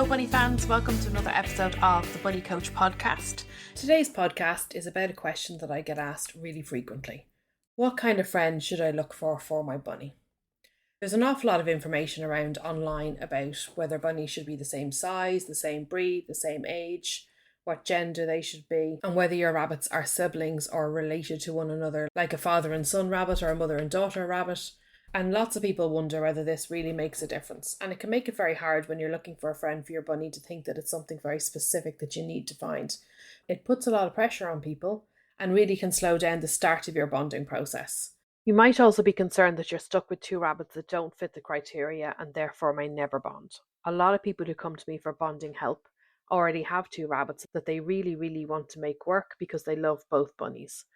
Hello bunny fans, welcome to another episode of the Bunny Coach podcast. Today's podcast is about a question that I get asked really frequently. What kind of friend should I look for my bunny? There's an awful lot of information around online about whether bunnies should be the same size, the same breed, the same age, what gender they should be, and whether your rabbits are siblings or related to one another, like a father and son rabbit or a mother and daughter rabbit. And lots of people wonder whether this really makes a difference. And it can make it very hard when you're looking for a friend for your bunny to think that it's something very specific that you need to find. It puts a lot of pressure on people and really can slow down the start of your bonding process. You might also be concerned that you're stuck with two rabbits that don't fit the criteria and therefore may never bond. A lot of people who come to me for bonding help already have two rabbits that they really want to make work because they love both bunnies.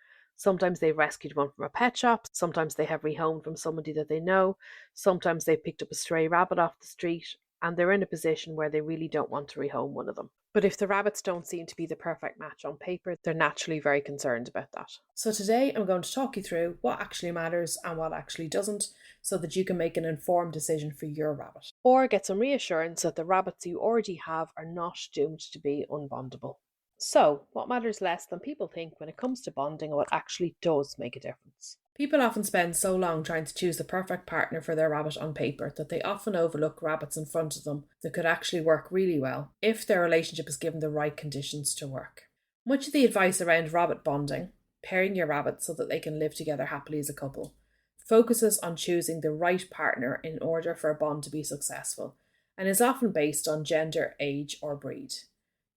Sometimes they've rescued one from a pet shop, sometimes they have rehomed from somebody that they know, sometimes they've picked up a stray rabbit off the street, and they're in a position where they really don't want to rehome one of them. But if the rabbits don't seem to be the perfect match on paper, they're naturally very concerned about that. So today I'm going to talk you through what actually matters and what actually doesn't, so that you can make an informed decision for your rabbit. Or get some reassurance that the rabbits you already have are not doomed to be unbondable. So, what matters less than people think when it comes to bonding and what actually does make a difference? People often spend so long trying to choose the perfect partner for their rabbit on paper that they often overlook rabbits in front of them that could actually work really well if their relationship is given the right conditions to work. Much of the advice around rabbit bonding, pairing your rabbits so that they can live together happily as a couple, focuses on choosing the right partner in order for a bond to be successful, and is often based on gender, age, or breed.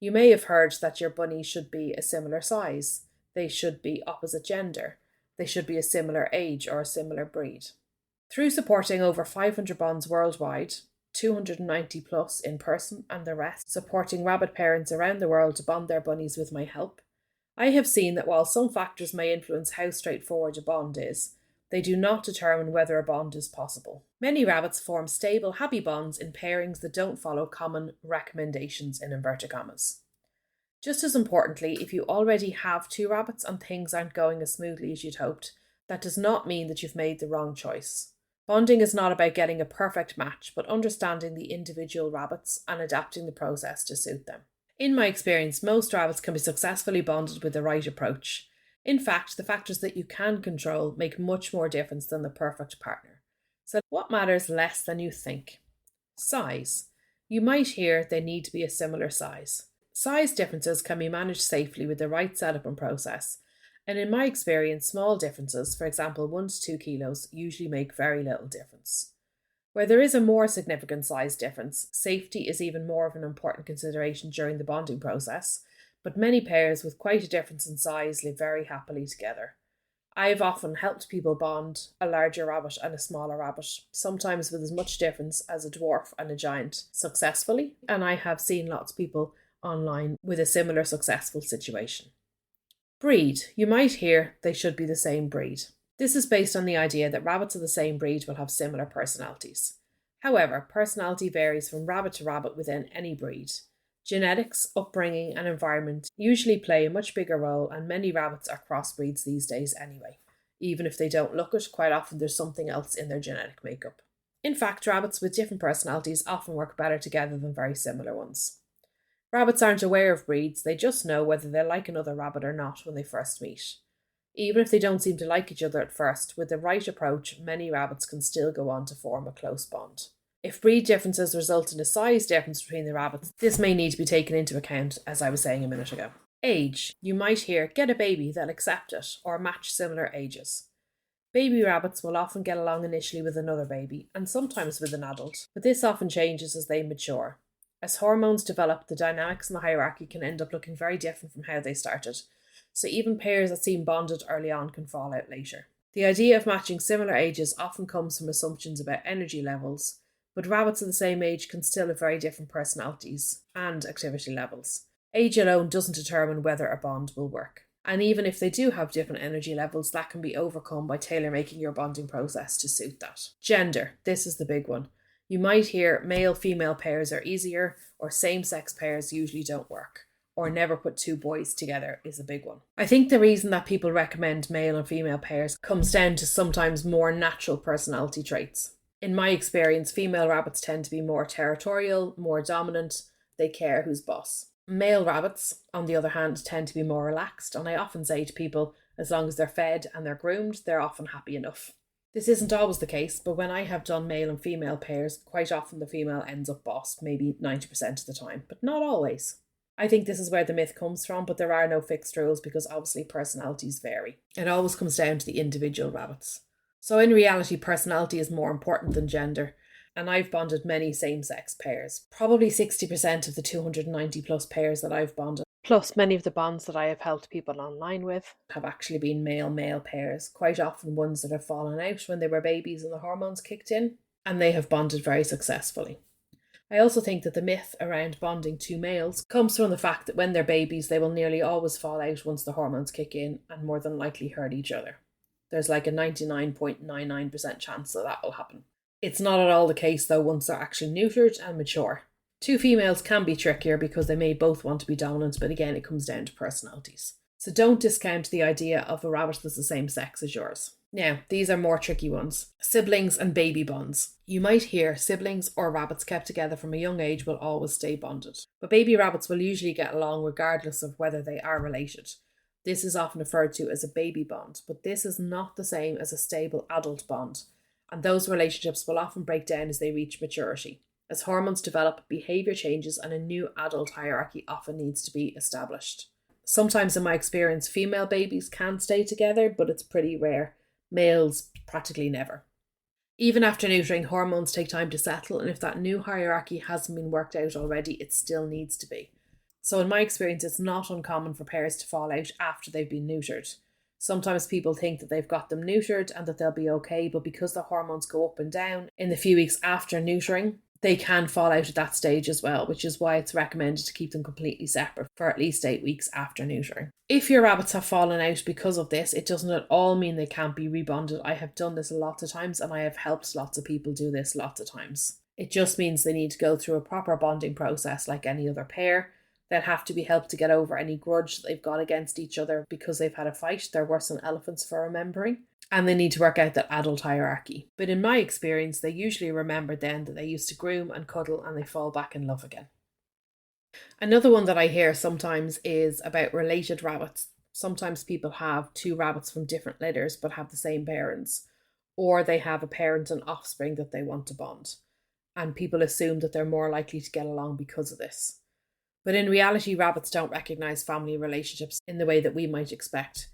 You may have heard that your bunny should be a similar size, they should be opposite gender, they should be a similar age or a similar breed. Through supporting over 500 bonds worldwide, 290 plus in person and the rest supporting rabbit parents around the world to bond their bunnies with my help, I have seen that while some factors may influence how straightforward a bond is, they do not determine whether a bond is possible. Many rabbits form stable, happy bonds in pairings that don't follow common recommendations in inverted commas. Just as importantly, if you already have two rabbits and things aren't going as smoothly as you'd hoped, that does not mean that you've made the wrong choice. Bonding is not about getting a perfect match, but understanding the individual rabbits and adapting the process to suit them. In my experience, most rabbits can be successfully bonded with the right approach. In fact, the factors that you can control make much more difference than the perfect partner. So what matters less than you think? Size. You might hear they need to be a similar size. Size differences can be managed safely with the right setup and process. And in my experience, small differences, for example 1 to 2 kilos, usually make very little difference. Where there is a more significant size difference, safety is even more of an important consideration during the bonding process. But many pairs with quite a difference in size live very happily together. I've often helped people bond a larger rabbit and a smaller rabbit, sometimes with as much difference as a dwarf and a giant, successfully, and I have seen lots of people online with a similar successful situation. Breed. You might hear they should be the same breed. This is based on the idea that rabbits of the same breed will have similar personalities. However, personality varies from rabbit to rabbit within any breed. Genetics, upbringing and environment usually play a much bigger role, and many rabbits are crossbreeds these days anyway. Even if they don't look it, quite often there's something else in their genetic makeup. In fact, rabbits with different personalities often work better together than very similar ones. Rabbits aren't aware of breeds, they just know whether they like another rabbit or not when they first meet. Even if they don't seem to like each other at first, with the right approach, many rabbits can still go on to form a close bond. If breed differences result in a size difference between the rabbits, this may need to be taken into account, as I was saying a minute ago. Age. You might hear, get a baby, they'll accept it, or match similar ages. Baby rabbits will often get along initially with another baby, and sometimes with an adult, but this often changes as they mature. As hormones develop, the dynamics in the hierarchy can end up looking very different from how they started, so even pairs that seem bonded early on can fall out later. The idea of matching similar ages often comes from assumptions about energy levels, but rabbits of the same age can still have very different personalities and activity levels. Age alone doesn't determine whether a bond will work. And even if they do have different energy levels, that can be overcome by tailor-making your bonding process to suit that. Gender. This is the big one. You might hear male-female pairs are easier, or same-sex pairs usually don't work, or never put two boys together is a big one. I think the reason that people recommend male and female pairs comes down to sometimes more natural personality traits. In my experience, female rabbits tend to be more territorial, more dominant, they care who's boss. Male rabbits, on the other hand, tend to be more relaxed, and I often say to people, as long as they're fed and they're groomed, they're often happy enough. This isn't always the case, but when I have done male and female pairs, quite often the female ends up boss, maybe 90% of the time, but not always. I think this is where the myth comes from, but there are no fixed rules because obviously personalities vary. It always comes down to the individual rabbits. So in reality, personality is more important than gender, and I've bonded many same-sex pairs. Probably 60% of the 290 plus pairs that I've bonded, plus many of the bonds that I have helped people online with, have actually been male-male pairs, quite often ones that have fallen out when they were babies and the hormones kicked in, and they have bonded very successfully. I also think that the myth around bonding two males comes from the fact that when they're babies, they will nearly always fall out once the hormones kick in and more than likely hurt each other. There's like a 99.99% chance that will happen. It's not at all the case though once they're actually neutered and mature. Two females can be trickier because they may both want to be dominant, but again, it comes down to personalities. So don't discount the idea of a rabbit that's the same sex as yours. Now, these are more tricky ones. Siblings and baby bonds. You might hear siblings or rabbits kept together from a young age will always stay bonded. But baby rabbits will usually get along regardless of whether they are related. This is often referred to as a baby bond, but this is not the same as a stable adult bond. And those relationships will often break down as they reach maturity. As hormones develop, behaviour changes and a new adult hierarchy often needs to be established. Sometimes in my experience, female babies can stay together, but it's pretty rare. Males, practically never. Even after neutering, hormones take time to settle, and if that new hierarchy hasn't been worked out already, it still needs to be. So in my experience, it's not uncommon for pairs to fall out after they've been neutered. Sometimes people think that they've got them neutered and that they'll be okay, but because the hormones go up and down in the few weeks after neutering, they can fall out at that stage as well, which is why it's recommended to keep them completely separate for at least 8 weeks after neutering. If your rabbits have fallen out because of this, it doesn't at all mean they can't be rebonded. I have done this lots of times and I have helped lots of people do this lots of times. It just means they need to go through a proper bonding process like any other pair. They'll have to be helped to get over any grudge that they've got against each other because they've had a fight. They're worse than elephants for remembering. And they need to work out that adult hierarchy. But in my experience, they usually remember then that they used to groom and cuddle and they fall back in love again. Another one that I hear sometimes is about related rabbits. Sometimes people have two rabbits from different litters but have the same parents. Or they have a parent and offspring that they want to bond. And people assume that they're more likely to get along because of this. But in reality, rabbits don't recognise family relationships in the way that we might expect.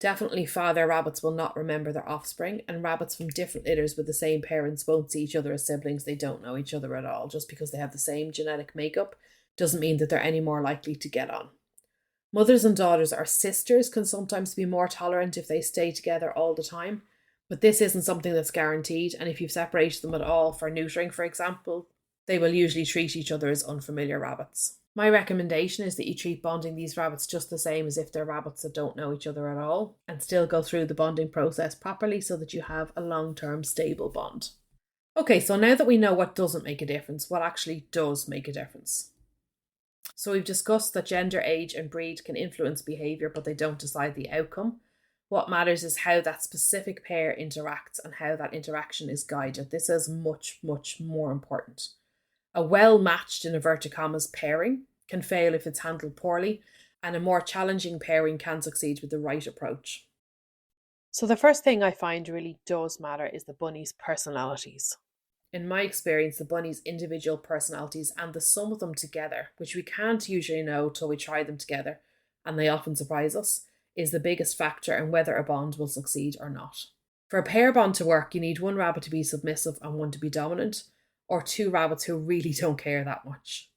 Definitely father rabbits will not remember their offspring, and rabbits from different litters with the same parents won't see each other as siblings. They don't know each other at all. Just because they have the same genetic makeup doesn't mean that they're any more likely to get on. Mothers and daughters or sisters can sometimes be more tolerant if they stay together all the time, but this isn't something that's guaranteed, and if you've separated them at all for neutering, for example, they will usually treat each other as unfamiliar rabbits. My recommendation is that you treat bonding these rabbits just the same as if they're rabbits that don't know each other at all, and still go through the bonding process properly so that you have a long-term stable bond. Okay, so now that we know what doesn't make a difference, what actually does make a difference? So we've discussed that gender, age and breed can influence behaviour, but they don't decide the outcome. What matters is how that specific pair interacts and how that interaction is guided. This is much, much more important. A well-matched, in inverted commas, pairing can fail if it's handled poorly, and a more challenging pairing can succeed with the right approach. So the first thing I find really does matter is the bunny's personalities. In my experience, the bunny's individual personalities and the sum of them together, which we can't usually know till we try them together, and they often surprise us, is the biggest factor in whether a bond will succeed or not. For a pair bond to work, you need one rabbit to be submissive and one to be dominant, or two rabbits who really don't care that much.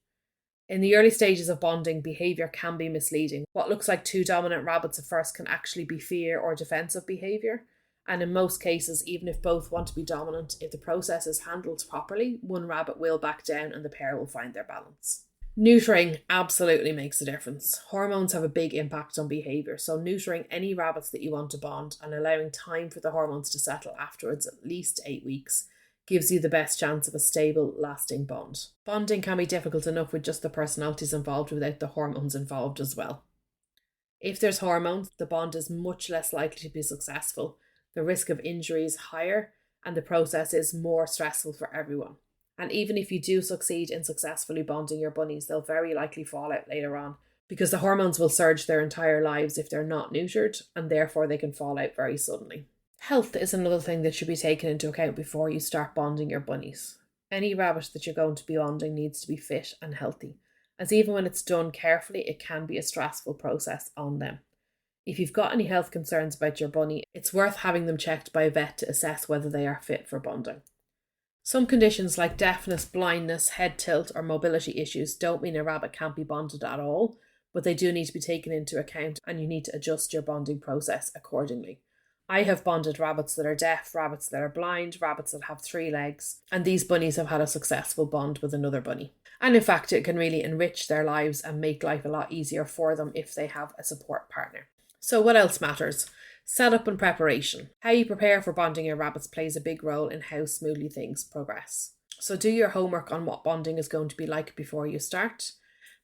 In the early stages of bonding, behaviour can be misleading. What looks like two dominant rabbits at first can actually be fear or defensive behaviour, and in most cases, even if both want to be dominant, if the process is handled properly, one rabbit will back down and the pair will find their balance. Neutering absolutely makes a difference. Hormones have a big impact on behaviour, so neutering any rabbits that you want to bond and allowing time for the hormones to settle afterwards, at least 8 weeks, gives you the best chance of a stable, lasting bond. Bonding can be difficult enough with just the personalities involved without the hormones involved as well. If there's hormones, the bond is much less likely to be successful, the risk of injury is higher, and the process is more stressful for everyone. And even if you do succeed in successfully bonding your bunnies, they'll very likely fall out later on because the hormones will surge their entire lives if they're not neutered, and therefore they can fall out very suddenly. Health is another thing that should be taken into account before you start bonding your bunnies. Any rabbit that you're going to be bonding needs to be fit and healthy, as even when it's done carefully, it can be a stressful process on them. If you've got any health concerns about your bunny, it's worth having them checked by a vet to assess whether they are fit for bonding. Some conditions like deafness, blindness, head tilt, or mobility issues don't mean a rabbit can't be bonded at all, but they do need to be taken into account, and you need to adjust your bonding process accordingly. I have bonded rabbits that are deaf, rabbits that are blind, rabbits that have 3 legs, and these bunnies have had a successful bond with another bunny. And in fact, it can really enrich their lives and make life a lot easier for them if they have a support partner. So what else matters? Setup and preparation. How you prepare for bonding your rabbits plays a big role in how smoothly things progress. So do your homework on what bonding is going to be like before you start.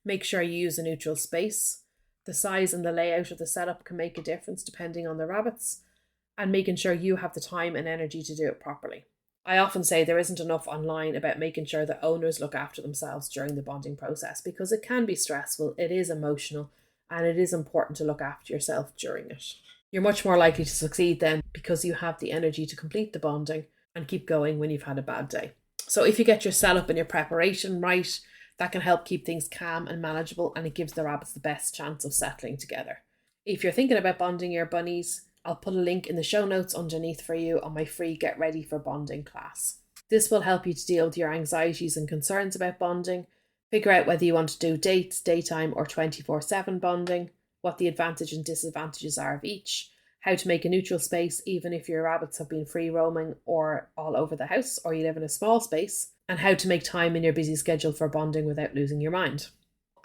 Make sure you use a neutral space. The size and the layout of the setup can make a difference depending on the rabbits, and making sure you have the time and energy to do it properly. I often say there isn't enough online about making sure that owners look after themselves during the bonding process because it can be stressful, it is emotional, and it is important to look after yourself during it. You're much more likely to succeed then because you have the energy to complete the bonding and keep going when you've had a bad day. So if you get your setup and your preparation right, that can help keep things calm and manageable, and it gives the rabbits the best chance of settling together. If you're thinking about bonding your bunnies, I'll put a link in the show notes underneath for you on my free Get Ready for Bonding class. This will help you to deal with your anxieties and concerns about bonding, figure out whether you want to do dates, daytime or 24/7 bonding, what the advantages and disadvantages are of each, how to make a neutral space even if your rabbits have been free roaming or all over the house or you live in a small space, and how to make time in your busy schedule for bonding without losing your mind.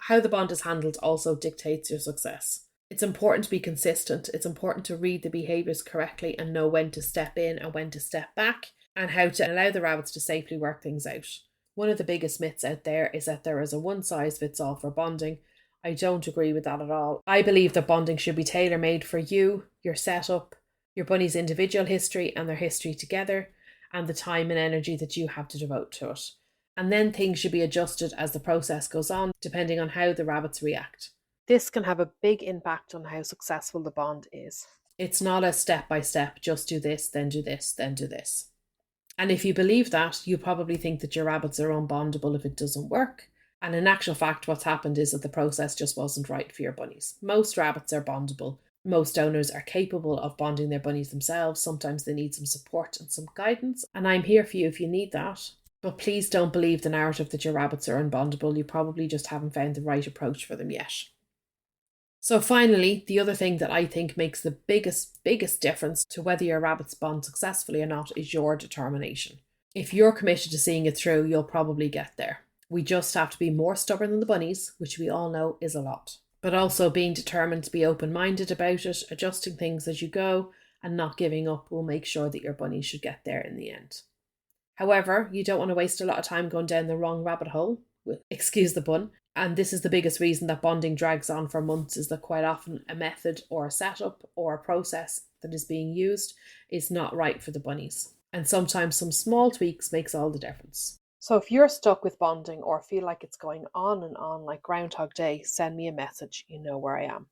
How the bond is handled also dictates your success. It's important to be consistent. It's important to read the behaviours correctly and know when to step in and when to step back, and how to allow the rabbits to safely work things out. One of the biggest myths out there is that there is a one-size-fits-all for bonding. I don't agree with that at all. I believe that bonding should be tailor-made for you, your setup, your bunny's individual history and their history together, and the time and energy that you have to devote to it. And then things should be adjusted as the process goes on, depending on how the rabbits react. This can have a big impact on how successful the bond is. It's not a step-by-step, just do this, then do this, then do this. And if you believe that, you probably think that your rabbits are unbondable if it doesn't work. And in actual fact, what's happened is that the process just wasn't right for your bunnies. Most rabbits are bondable. Most owners are capable of bonding their bunnies themselves. Sometimes they need some support and some guidance, and I'm here for you if you need that. But please don't believe the narrative that your rabbits are unbondable. You probably just haven't found the right approach for them yet. So finally, the other thing that I think makes the biggest difference to whether your rabbits bond successfully or not is your determination. If you're committed to seeing it through, you'll probably get there. We just have to be more stubborn than the bunnies, which we all know is a lot. But also being determined to be open-minded about it, adjusting things as you go, and not giving up will make sure that your bunnies should get there in the end. However, you don't want to waste a lot of time going down the wrong rabbit hole, excuse the pun, and this is the biggest reason that bonding drags on for months, is that quite often a method or a setup or a process that is being used is not right for the bunnies. And sometimes some small tweaks makes all the difference. So if you're stuck with bonding or feel like it's going on and on like Groundhog Day, send me a message. You know where I am.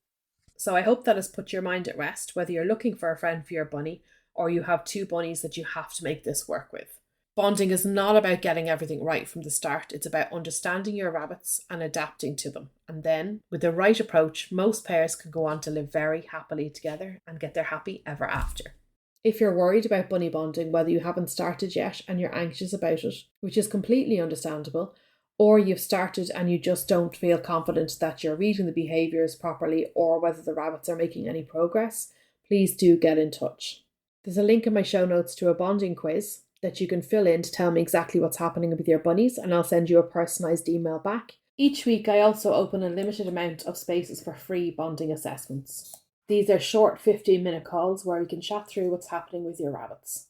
So I hope that has put your mind at rest, whether you're looking for a friend for your bunny or you have 2 bunnies that you have to make this work with. Bonding is not about getting everything right from the start. It's about understanding your rabbits and adapting to them. And then, with the right approach, most pairs can go on to live very happily together and get their happy ever after. If you're worried about bunny bonding, whether you haven't started yet and you're anxious about it, which is completely understandable, or you've started and you just don't feel confident that you're reading the behaviours properly or whether the rabbits are making any progress, please do get in touch. There's a link in my show notes to a bonding quiz that you can fill in to tell me exactly what's happening with your bunnies, and I'll send you a personalised email back. Each week I also open a limited amount of spaces for free bonding assessments. These are short 15-minute calls where we can chat through what's happening with your rabbits.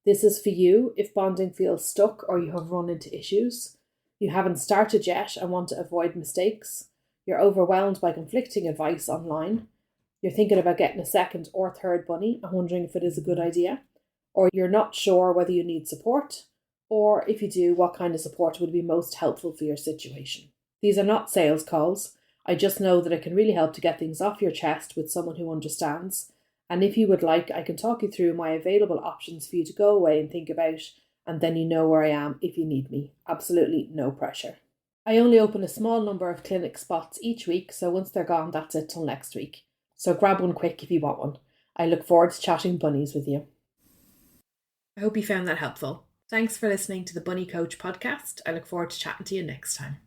This is for you if bonding feels stuck or you have run into issues, you haven't started yet and want to avoid mistakes, you're overwhelmed by conflicting advice online, you're thinking about getting a second or third bunny and wondering if it is a good idea, or you're not sure whether you need support, Or if you do, what kind of support would be most helpful for your situation? These are not sales calls. I just know that it can really help to get things off your chest with someone who understands. And if you would like, I can talk you through my available options for you to go away and think about, and then you know where I am if you need me. Absolutely no pressure. I only open a small number of clinic spots each week, so once they're gone, that's it till next week. So grab one quick if you want one. I look forward to chatting bunnies with you. I hope you found that helpful. Thanks for listening to the Bunny Coach podcast. I look forward to chatting to you next time.